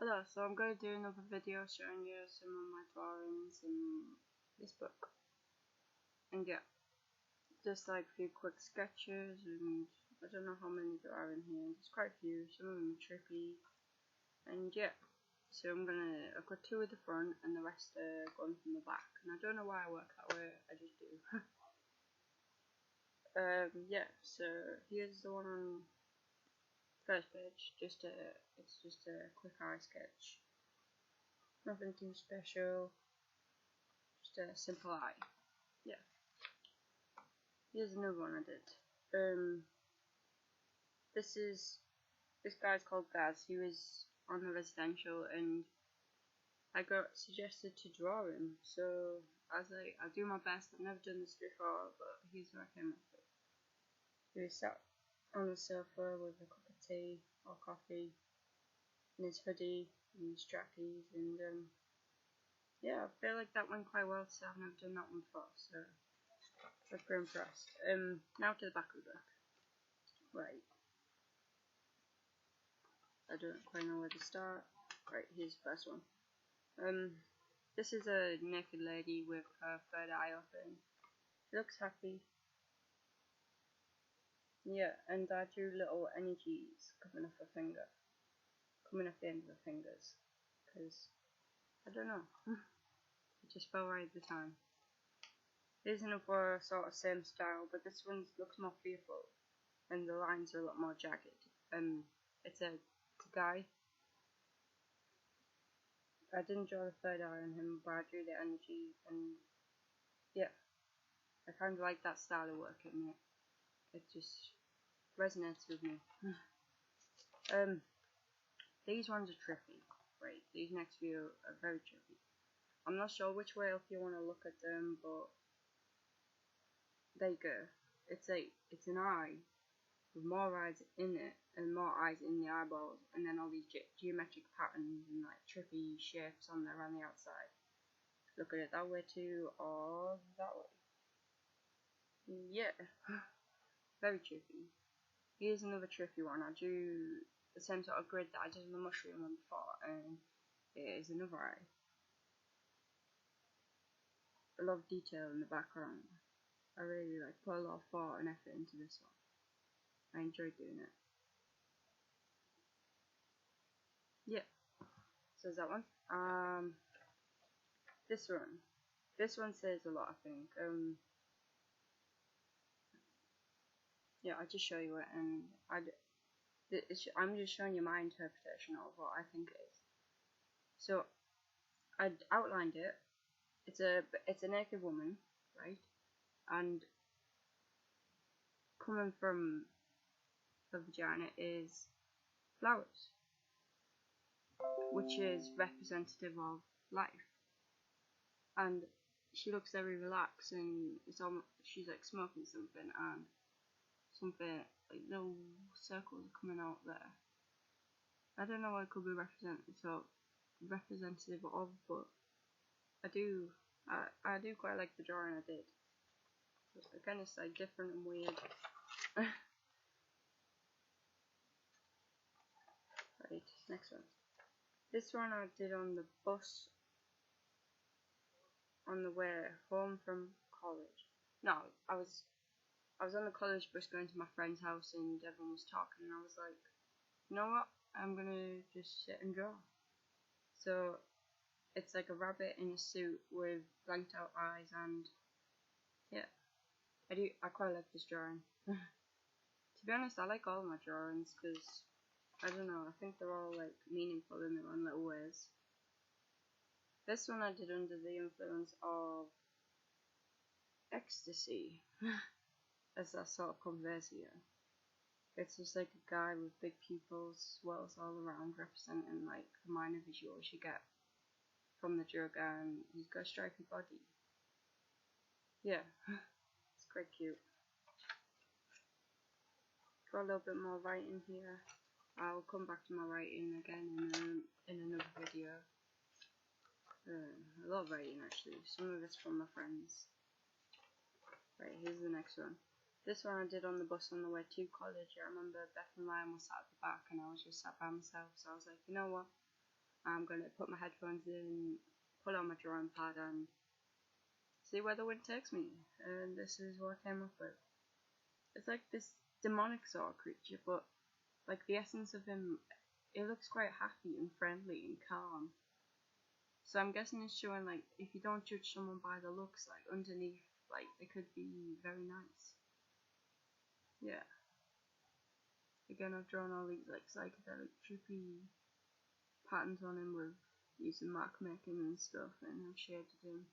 Hello, so I'm going to do another video showing you some of my drawings in this book. And yeah, just like a few quick sketches, and I don't know how many there are in here. There's quite a few, some of them are trippy. And yeah, so I've got two at the front and the rest are going from the back. And I don't know why I work that way, I just do. Yeah, so here's the one on first page. It's just a quick eye sketch. Nothing too special. Just a simple eye. Yeah. Here's another one I did. This guy's called Gaz. He was on the residential and I got suggested to draw him. So I was like, I'll do my best. I've never done this before, but here's what I came up with. He was sat on the sofa with a cup of tea or coffee and his hoodie and his trackies, and yeah, I feel like that went quite well, so I've never done that one before, so I was pretty impressed. Now to the back of the book. Right. I don't quite know where to start. Right, here's the first one. This is a naked lady with her third eye open. She looks happy. Yeah, and I drew little energies coming off her finger. Coming off the end of her fingers. Because, I don't know. It just felt right at the time. Here's another sort of same style, but this one looks more fearful. And the lines are a lot more jagged. It's a guy. I didn't draw the third eye on him, but I drew the energy, and yeah, I kind of like that style of work in it. It just resonates with me. These ones are trippy, right? These next few are very trippy. I'm not sure which way up you want to look at them, but there you go. It's an eye with more eyes in it and more eyes in the eyeballs, and then all these geometric patterns and like trippy shapes around the outside. Look at it that way too, or that way. Yeah, very trippy. Here's another trippy one. I drew the same sort of grid that I did on the mushroom one before, and it is another eye. A lot of detail in the background. I really put a lot of thought and effort into this one. I enjoyed doing it. Yeah. So is that one. This one says a lot, I think. Yeah, I'll just show you it, and I'm just showing you my interpretation of what I think it is. So I outlined it. It's a naked woman, right? And coming from her vagina is flowers, which is representative of life. And she looks very relaxed, and she's like smoking something, and something like little circles are coming out there. I don't know what it could be representative of, but I do quite like the drawing I did. Again, it's like different and weird. Right, next one. This one I did on the bus on the way home from college. No, I was on the college bus going to my friend's house, and everyone was talking, and I was like, you know what? I'm gonna just sit and draw. So it's like a rabbit in a suit with blanked out eyes, and yeah, I quite like this drawing. To be honest, I like all of my drawings because I don't know, I think they're all like meaningful in their own little ways. This one I did under the influence of ecstasy, as that sort of conveys here. It's just like a guy with big pupils, swirls all around, representing like the minor visuals you get from the drug, and he's got a striking body. Yeah, it's quite cute. Got a little bit more writing here. I'll come back to my writing again in another video. A lot of writing actually. Some of it's from my friends. Right, here's the next one. This one I did on the bus on the way to college. I remember Beth and Liam was sat at the back, and I was just sat by myself. So I was like, you know what? I'm going to put my headphones in, pull out my drawing pad and see where the wind takes me. And this is what I came up with. It's like this demonic sort of creature, but like the essence of him, it looks quite happy and friendly and calm. So I'm guessing it's showing like if you don't judge someone by the looks, like underneath, like they could be very nice. Yeah. Again, I've drawn all these like psychedelic trippy patterns on him with using mark making and stuff, and I've shaded him.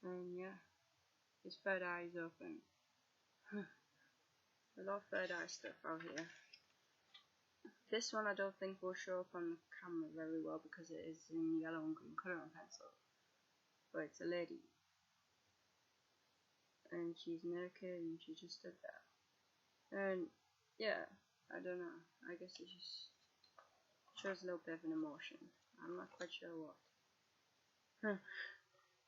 And yeah, his third eye is open. A lot of third eye stuff out here. This one I don't think will show up on the camera very well because it is in yellow and green colouring pencil. But it's a lady. And she's naked and she just stood there. And yeah, I don't know. I guess it just shows a little bit of an emotion. I'm not quite sure what.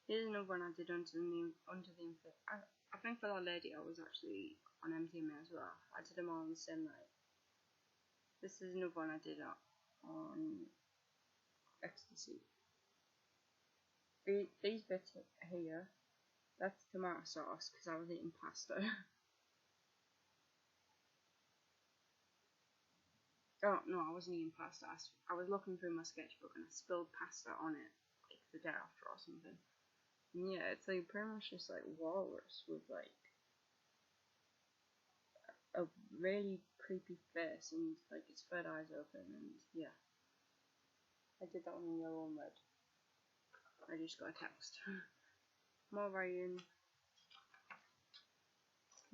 Here's another one I did under the infant. I think for that lady I was actually on MDMA as well. I did them all on the same night. This is another one I did on ecstasy. These bits here, that's tomato sauce because I was eating pasta. Oh no, I wasn't eating pasta. I was looking through my sketchbook and I spilled pasta on it like the day after or something. And yeah, it's like pretty much just like walrus with like a really creepy face and like its third eye's open, and yeah, I did that one in yellow and red. I just got a text. More writing.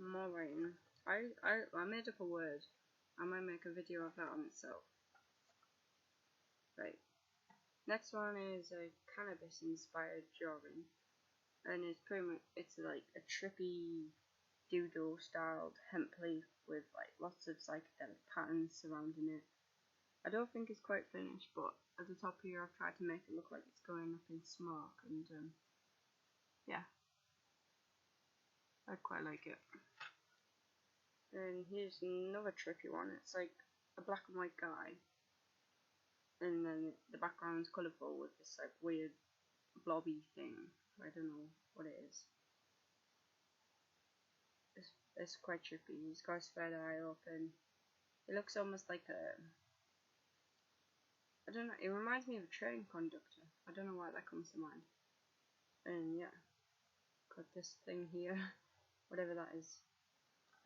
I made up a word. I might make a video of that on itself. Right. Next one is a cannabis inspired drawing, and it's like a trippy doodle styled hemp leaf with like lots of psychedelic patterns surrounding it. I don't think it's quite finished, but at the top here I've tried to make it look like it's going up in smoke, and yeah, I quite like it. And here's another trippy one. It's like a black and white guy, and then the background's colourful with this like weird blobby thing. I don't know what it is. It's quite trippy. He's got his third eye open. It looks almost like I don't know, it reminds me of a train conductor. I don't know why that comes to mind. And yeah, got this thing here, whatever that is.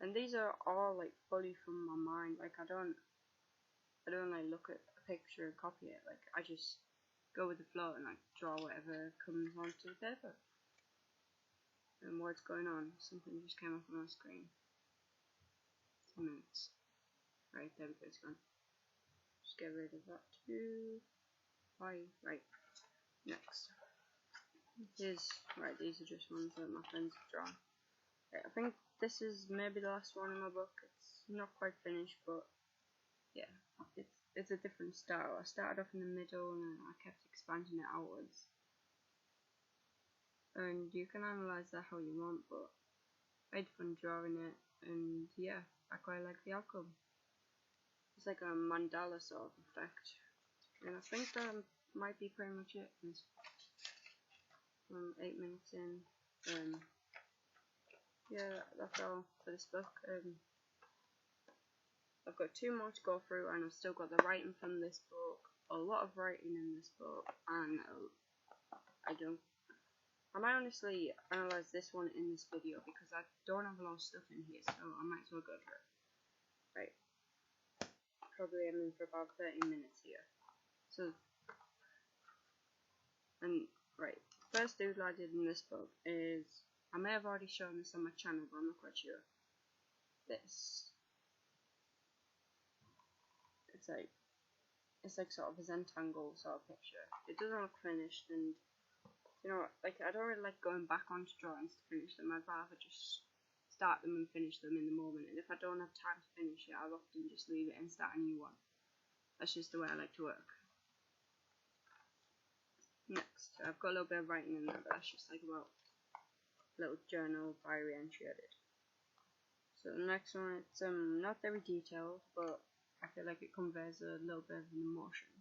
And these are all like fully from my mind. Like I don't like look at a picture and copy it. Like I just go with the flow and like draw whatever comes onto the paper. And what's going on? Something just came up on my screen. 10 minutes. Right, there we go, it's gone. Just get rid of that too. Bye. Right. Next. Right, these are just ones that my friends have drawn. Right, I think this is maybe the last one in my book. It's not quite finished, but yeah, it's a different style. I started off in the middle and then I kept expanding it outwards. And you can analyze that how you want, but I had fun drawing it, and yeah, I quite like the outcome. It's like a mandala sort of effect, and I think that might be pretty much it. I'm 8 minutes in. Yeah, that's all for this book. I've got 2 more to go through, and I've still got the writing from this book, a lot of writing in this book, and I might honestly analyze this one in this video because I don't have a lot of stuff in here, so I might as well go for it. Right. Probably I'm in for about 30 minutes here. So, and right, first doodle I did in this book is, I may have already shown this on my channel, but I'm not quite sure. This. It's like sort of a Zentangle sort of picture. It doesn't look finished, and you know, like I don't really like going back onto drawings to finish them. I'd rather just start them and finish them in the moment, and if I don't have time to finish it, I'll often just leave it and start a new one. That's just the way I like to work. Next, I've got a little bit of writing in there, but that's just like about a little journal diary entry I did. So the next one, it's not very detailed, but I feel like it conveys a little bit of an emotion.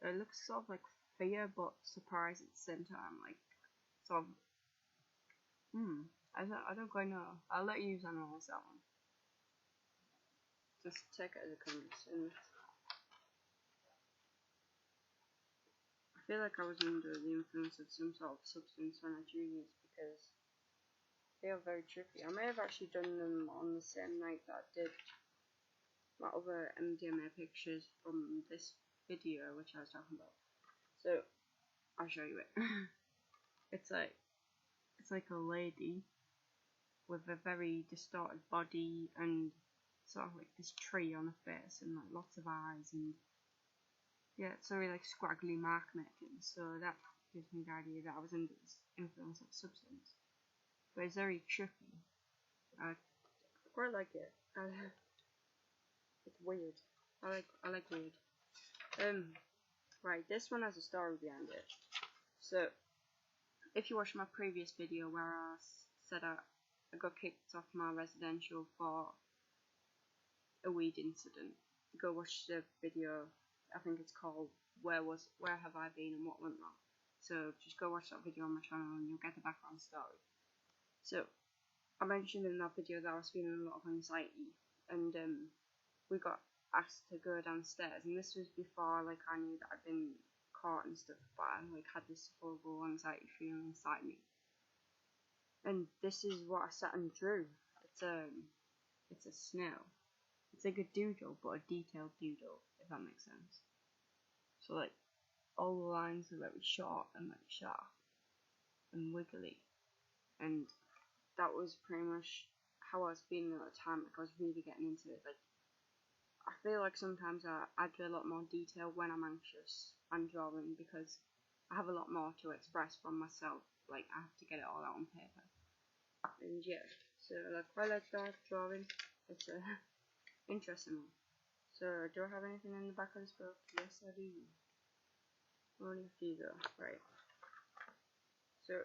It looks sort of like fear but surprise at the same time, like sort of I don't quite know. I'll let you analyze that one. Just take it as it comes. And I feel like I was under the influence of some sort of substance when I drew these because they are very trippy. I may have actually done them on the same night that I did my other MDMA pictures from this video which I was talking about. So I'll show you it. It's like a lady with a very distorted body and sort of like this tree on her face and like lots of eyes, and yeah, it's very like scraggly mark making, so that gives me the idea that I was under this influence of substance. But it's very trippy. I quite like it. It's weird. I like weird. Right, this one has a story behind it. So if you watched my previous video where I said I got kicked off my residential for a weed incident, go watch the video. I think it's called Where Have I Been and What Went Wrong. So just go watch that video on my channel and you'll get the background story. So I mentioned in that video that I was feeling a lot of anxiety, and we got asked to go downstairs, and this was before like I knew that I'd been caught and stuff, but I like had this horrible anxiety feeling inside me. And this is what I sat and drew. It's a snail. It's like a doodle, but a detailed doodle, if that makes sense. So like all the lines are very short and like sharp and wiggly, and that was pretty much how I was feeling at the time. Like I was really getting into it. Like I feel like sometimes I add a lot more detail when I'm anxious and drawing because I have a lot more to express from myself. Like I have to get it all out on paper. And yeah, so like I like that drawing. It's a interesting one. So do I have anything in the back of this book? Yes, I do. Only a few though. Right. So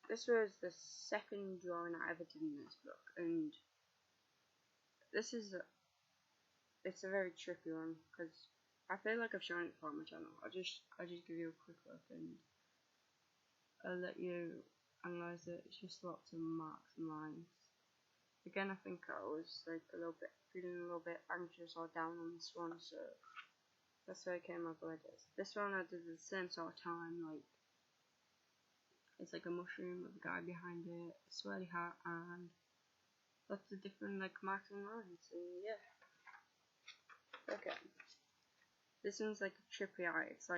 this was the second drawing I ever did in this book, and this is it's a very tricky one because I feel like I've shown it before on my channel. I'll just give you a quick look and I'll let you analyze it. It's just lots of marks and lines. Again, I think I was like feeling a little bit anxious or down on this one, so that's why I came up with this. This one I did at the same sort of time. Like it's like a mushroom with a guy behind it, a swirly hat, and lots of different like marks and lines. And yeah. Okay. This one's like a trippy eye. It's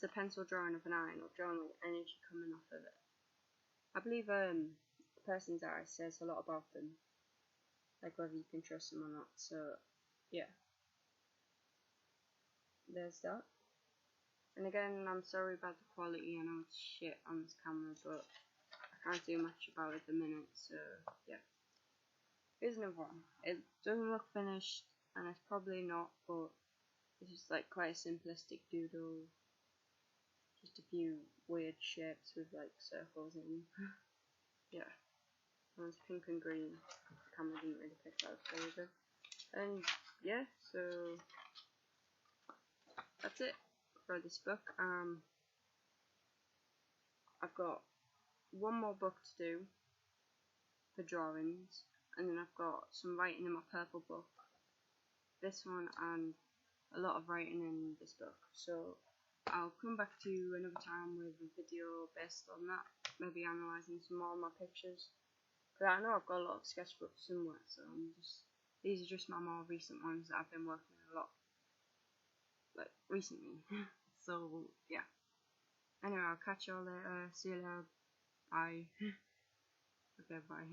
a pencil drawing of an eye, and I've drawn like energy coming off of it. I believe a person's eye says a lot about them, like whether you can trust them or not. So yeah, there's that. And again, I'm sorry about the quality. I know it's shit on this camera, but I can't do much about it at the minute. So yeah, here's another one. It doesn't look finished, and it's probably not, but it's just like quite a simplistic doodle. Just a few weird shapes with like circles in. Yeah, and it's pink and green. The camera didn't really pick that up very good. And yeah, so that's it for this book. I've got one more book to do for drawings, and then I've got some writing in my purple book, this one, and a lot of writing in this book. So I'll come back to you another time with a video based on that, maybe analysing some more of my pictures, because I know I've got a lot of sketchbooks somewhere, so these are just my more recent ones that I've been working on a lot, like recently. So yeah, anyway, I'll catch you all later. See you later. Bye. Okay, bye.